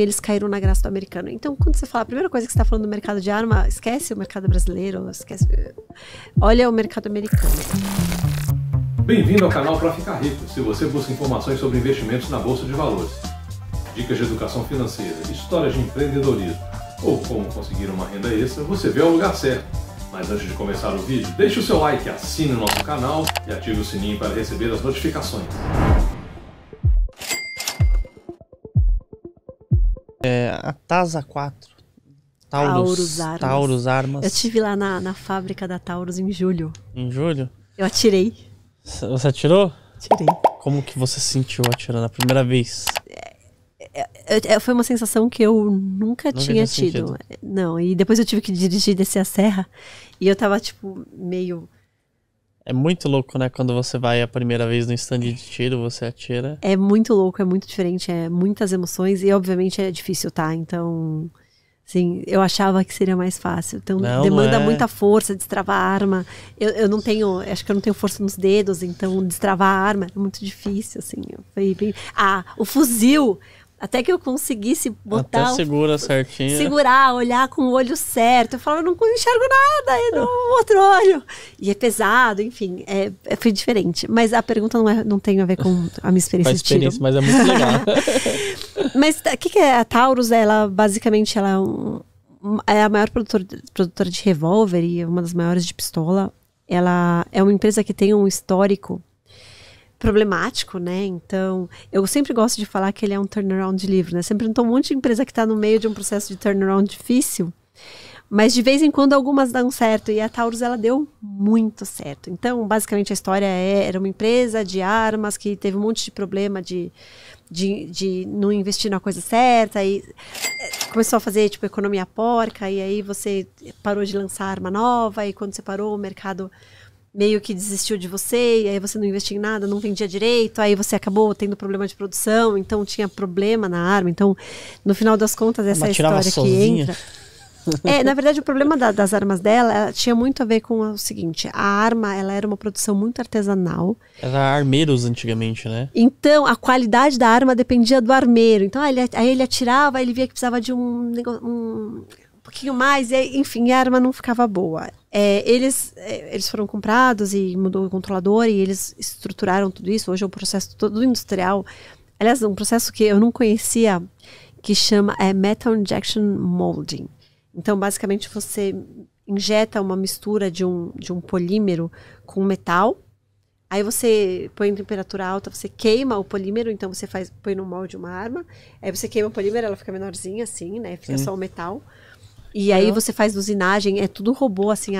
Eles caíram na graça do americano. Então, quando você fala, a primeira coisa que você está falando do mercado de arma, esquece o mercado brasileiro, esquece. Olha o mercado americano. Bem-vindo ao canal Pra Ficar Rico, se você busca informações sobre investimentos na Bolsa de Valores, dicas de educação financeira, histórias de empreendedorismo ou como conseguir uma renda extra, você veio ao lugar certo. Mas antes de começar o vídeo, deixe o seu like, assine o nosso canal e ative o sininho para receber as notificações. A TASA 4. Taurus Armas. Eu estive lá na fábrica da Taurus em julho. Em julho? Eu atirei. Você atirou? Tirei. Como que você se sentiu atirando a primeira vez? Foi uma sensação que eu nunca tinha tido. Não, e depois eu tive que dirigir, descer a serra. E eu tava, tipo, meio... É muito louco, né? Quando você vai a primeira vez no stand de tiro, você atira. É muito louco, é muito diferente, é muitas emoções. E, obviamente, é difícil, tá? Então... Sim, eu achava que seria mais fácil. Então, demanda muita força, destravar a arma. Eu não tenho, acho que eu não tenho força nos dedos, então destravar a arma é muito difícil, assim. Foi bem... o fuzil, até que eu conseguisse botar... Até segura certinho. Segurar, olhar com o olho certo. Eu falava, eu não enxergo nada, e no outro olho. E é pesado, enfim, foi diferente. Mas a pergunta não tem a ver com a minha experiência de tiro. Mas é muito legal. Mas o que é a Taurus? Ela basicamente é a maior produtora de revólver e uma das maiores de pistola. Ela é uma empresa que tem um histórico problemático, né? Então, eu sempre gosto de falar que ele é um turnaround de livro, né? Sempre tem um monte de empresa que está no meio de um processo de turnaround difícil, mas de vez em quando algumas dão certo, e a Taurus, ela deu muito certo. Então, basicamente a história era uma empresa de armas que teve um monte de problema de não investir na coisa certa, e começou a fazer tipo economia porca, e aí você parou de lançar arma nova, e quando você parou o mercado meio que desistiu de você, e aí você não investia em nada, não vendia direito, aí você acabou tendo problema de produção, então tinha problema na arma. Então, no final das contas, essa é a história sozinha. Que entra. Na verdade, o problema das armas dela tinha muito a ver com o seguinte: a arma, ela era uma produção muito artesanal. Era armeiros antigamente, né? Então, a qualidade da arma dependia do armeiro. Então, aí ele atirava, aí ele via que precisava de um pouquinho mais, e, enfim, a arma não ficava boa. Eles foram comprados e mudou o controlador, e eles estruturaram tudo isso. Hoje é um processo todo industrial. Aliás, um processo que eu não conhecia, que chama Metal Injection Molding. Então, basicamente, você injeta uma mistura de um polímero com metal. Aí você põe em temperatura alta, você queima o polímero, então você põe no molde uma arma. Aí você queima o polímero, ela fica menorzinha assim, né? Fica só o metal. E aí você faz usinagem, é tudo robô, assim,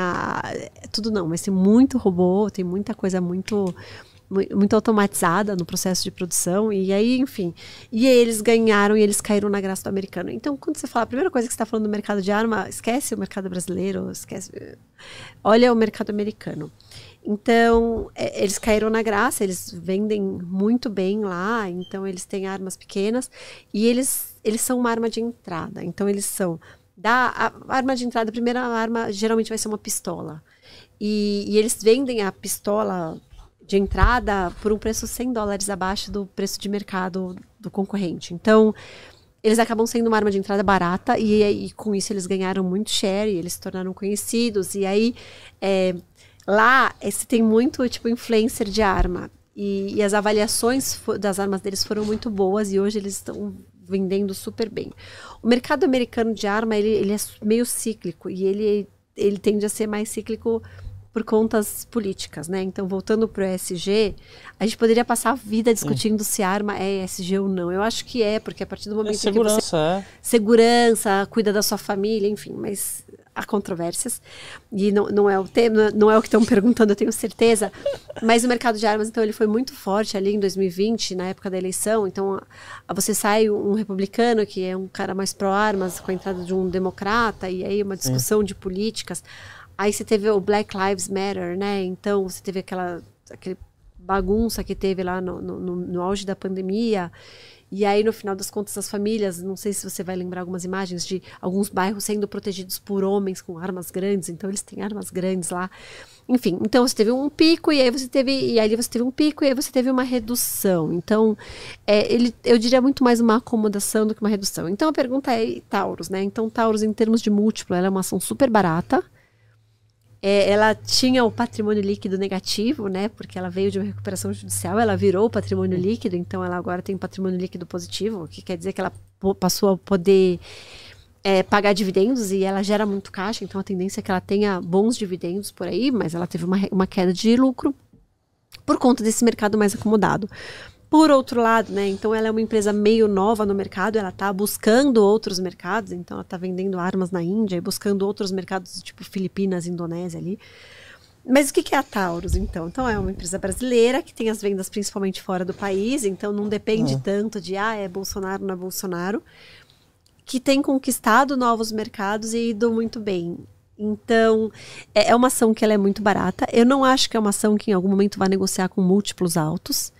tudo não, mas tem muito robô, tem muita coisa muito automatizada no processo de produção, e aí, enfim, e eles ganharam e eles caíram na graça do americano. Então, quando você fala, a primeira coisa que você está falando do mercado de arma, esquece o mercado brasileiro, olha o mercado americano. Então, eles caíram na graça, eles vendem muito bem lá, então eles têm armas pequenas, e eles são uma arma de entrada, então eles são... A arma de entrada, a primeira arma geralmente vai ser uma pistola. E eles vendem a pistola de entrada por um preço $100 abaixo do preço de mercado do concorrente. Então, eles acabam sendo uma arma de entrada barata, e com isso eles ganharam muito share, e eles se tornaram conhecidos. E aí, lá, você tem muito tipo influencer de arma. E as avaliações das armas deles foram muito boas, e hoje eles estão vendendo super bem. O mercado americano de arma, ele é meio cíclico, e ele tende a ser mais cíclico por contas políticas, né? Então, voltando para o ESG, a gente poderia passar a vida discutindo se a arma é ESG ou não. Eu acho que porque a partir do momento que você... Segurança, cuida da sua família, enfim, mas há controvérsias. E não é o tema, não é o que estão perguntando, eu tenho certeza. Mas o mercado de armas, então, ele foi muito forte ali em 2020, na época da eleição. Então, você sai um republicano, que é um cara mais pró-armas, com a entrada de um democrata, e aí uma discussão de políticas. Aí você teve o Black Lives Matter, né? Então, você teve aquele bagunça que teve lá no auge da pandemia. E aí, no final das contas, as famílias, não sei se você vai lembrar algumas imagens de alguns bairros sendo protegidos por homens com armas grandes, então eles têm armas grandes lá. Enfim, então você teve um pico, e aí você teve um pico, e aí você teve uma redução. Então, eu diria muito mais uma acomodação do que uma redução. Então, a pergunta é Taurus, né? Então, Taurus, em termos de múltiplo, ela é uma ação super barata. Ela tinha o patrimônio líquido negativo, né? Porque ela veio de uma recuperação judicial, ela virou patrimônio líquido, então ela agora tem patrimônio líquido positivo, o que quer dizer que ela passou a poder pagar dividendos, e ela gera muito caixa, então a tendência é que ela tenha bons dividendos por aí, mas ela teve uma queda de lucro por conta desse mercado mais acomodado. Por outro lado, né, então ela é uma empresa meio nova no mercado, ela está buscando outros mercados, então ela está vendendo armas na Índia e buscando outros mercados, tipo Filipinas, Indonésia ali. Mas o que é a Taurus, então? Então é uma empresa brasileira que tem as vendas principalmente fora do país, então não depende tanto de, é Bolsonaro, não é Bolsonaro, que tem conquistado novos mercados e ido muito bem. Então, é uma ação que ela é muito barata. Eu não acho que é uma ação que em algum momento vai negociar com múltiplos altos,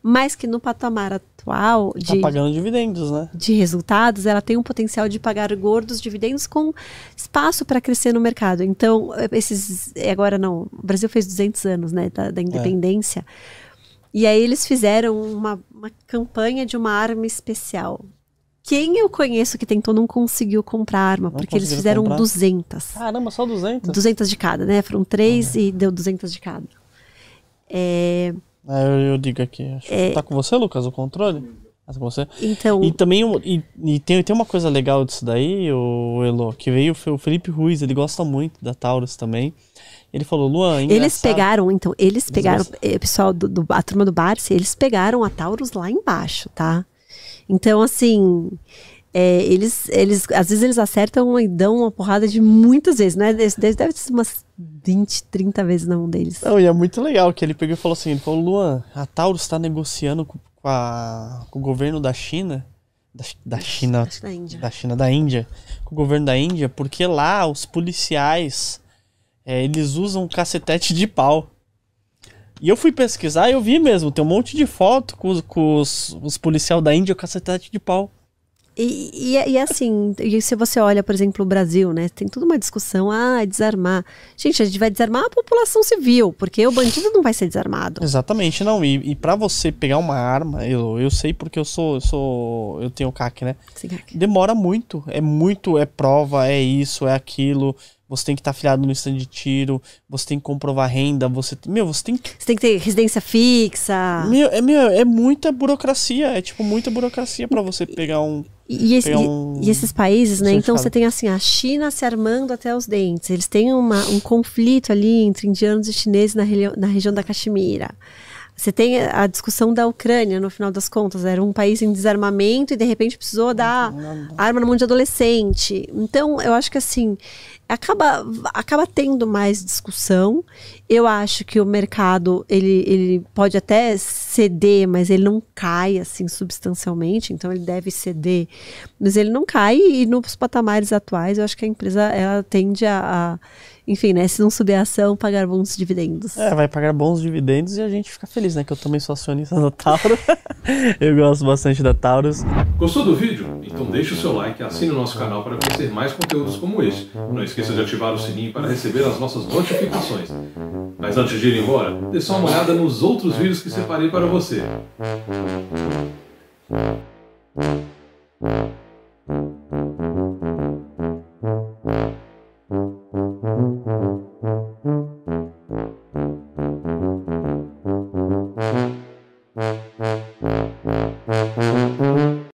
mas que no patamar atual tá pagando dividendos, né? De resultados, ela tem um potencial de pagar gordos dividendos com espaço para crescer no mercado. Então, agora não, o Brasil fez 200 anos, né, da independência, e aí eles fizeram uma campanha de uma arma especial. Quem eu conheço que tentou não conseguiu comprar arma, porque eles fizeram 200. Caramba, só 200? 200 de cada, né? Foram 3 e deu 200 de cada. Eu digo aqui. Tá com você, Lucas, o controle? Tá com você? Então... E também tem uma coisa legal disso daí, o Elo, que veio o Felipe Ruiz, ele gosta muito da Taurus também. Ele falou, Luan, Eles pegaram, pessoal a turma do Barsi, eles pegaram a Taurus lá embaixo, tá? Então, assim, eles às vezes eles acertam e dão uma porrada de muitas vezes, né? Deve ser umas 20, 30 vezes na mão deles. Não, e é muito legal que ele pegou e falou assim, Luan, a Taurus está negociando com o governo da China, da Índia, com o governo da Índia, porque lá os policiais, eles usam cacetete de pau. E eu fui pesquisar e eu vi mesmo, tem um monte de foto com os policiais da Índia com cacetete de pau. E assim, se você olha, por exemplo, o Brasil, né? Tem toda uma discussão, desarmar. Gente, a gente vai desarmar a população civil, porque o bandido não vai ser desarmado. Exatamente, não. E pra você pegar uma arma, eu sei porque eu tenho CAC, né? Sim, CAC. Demora muito, é prova, é isso, é aquilo. Você tem que estar afiliado no stand de tiro, você tem que comprovar renda, você tem que... Você tem que ter residência fixa. É muita burocracia, muita burocracia pra você pegar um... E esses países, né? Então você tem assim, a China se armando até os dentes. Eles têm um conflito ali entre indianos e chineses na região da Caxemira. Você tem a discussão da Ucrânia, no final das contas. Era um país em desarmamento e de repente precisou dar arma na mão de adolescente. Então, eu acho que assim, acaba tendo mais discussão. Eu acho que o mercado, ele pode até ceder, mas ele não cai assim substancialmente. Então, ele deve ceder, mas ele não cai. E nos patamares atuais, eu acho que a empresa ela tende enfim, né, se não subir a ação, pagar bons dividendos. Vai pagar bons dividendos e a gente fica feliz, né, que eu também sou acionista da Taurus. Eu gosto bastante da Taurus. Gostou do vídeo? Então deixe o seu like e assine o nosso canal para conhecer mais conteúdos como este. Não esqueça de ativar o sininho para receber as nossas notificações. Mas antes de ir embora, dê só uma olhada nos outros vídeos que separei para você.